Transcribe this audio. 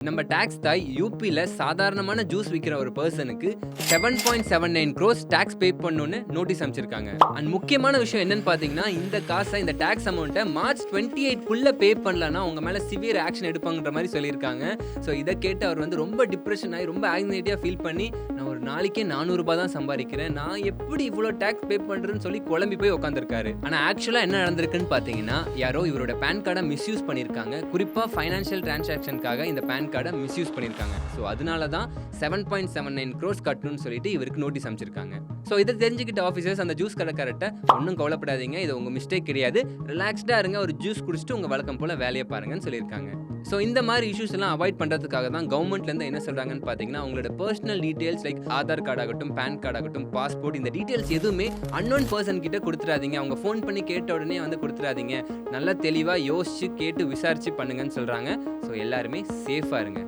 நம்ம டாக்ஸ் தாய் யூபில சாதாரணமான ஜூஸ் விக்கிற ஒரு பர்சனுக்கு 7.79 crores டாக்ஸ் பே பண்ணணும்னு நோட்டீஸ் அனுப்பிச்சிருக்காங்க. அண்ட் முக்கியமான விஷயம் என்னன்னு பாத்தீங்கன்னா, இந்த காசை இந்த டாக்ஸ் அமௌண்ட்டை மார்ச் 28 குள்ள பே பண்ணலன்னா உங்க மேல சிவியர் ஆக்ஷன் எடுப்பாங்கன்ற மாதிரி சொல்லியிருக்காங்க. ஸோ இதை கேட்டு அவர் வந்து ரொம்ப டிப்ரெஷன் ஆகி ரொம்ப ஆங்ஸைட்டியா ஃபீல் பண்ணி, நான் ஒரு நாளைக்கே 400 ரூபாய் தான் சம்பாதிக்கிறேன், நான் எப்படி இவ்வளோ டாக்ஸ் பே பண்றேன்னு சொல்லி குழம்பி போய் உட்காந்துருக்காரு. ஆனா ஆக்சுவலா என்ன நடந்திருக்குன்னு பாத்தீங்கன்னா, யாரோ இவரோட பேன் கார்டை மிஸ்யூஸ் பண்ணிருக்காங்க. குறிப்பா ஃபைனான்சியல் டிரான்சாக்ஷனுக்காக இந்த பேன் கார்டை மிஸ்யூஸ் பண்ணியிருக்காங்க. ஸோ அதனால தான் 7.79 crores கட்டணும்னு சொல்லிட்டு இவருக்கு நோட்டீஸ் அனுப்பிச்சிருக்காங்க. ஸோ இதை தெரிஞ்சுக்கிட்ட ஆஃபீஸர்ஸ் அந்த ஜூஸ் கடைக்காரர்கிட்ட, ஒன்றும் கவலைப்படாதீங்க, இது உங்கள் மிஸ்டேக் கிடையாது, ரிலாக்ஸ்டாக இருங்க, ஒரு ஜூஸ் குடிச்சிட்டு உங்கள் வழக்கம் போல் வேலையை பாருங்கன்னு சொல்லியிருக்காங்க. ஸோ இந்த மாதிரி இஷ்யூஸ் எல்லாம் அவாய்ட் பண்ணுறதுக்காக தான் கவர்மெண்ட்லேருந்து என்ன சொல்கிறாங்கன்னு பார்த்தீங்கன்னா, உங்களோட personal details like Aadhaar card ஆகட்டும், பேன் கார்டு ஆகட்டும், பாஸ்போர்ட், இந்த டீட்டெயில்ஸ் எதுவுமே அன்னோன் பர்சன் கிட்ட கொடுத்துடாதீங்க. அவங்க ஃபோன் பண்ணி கேட்ட உடனே வந்து கொடுத்துடாதீங்க. நல்லா தெளிவாக யோசிச்சு கேட்டு விசாரிச்சு பண்ணுங்கன்னு சொல்கிறாங்க. ஸோ எல்லாருமே சேஃபாக இருங்க.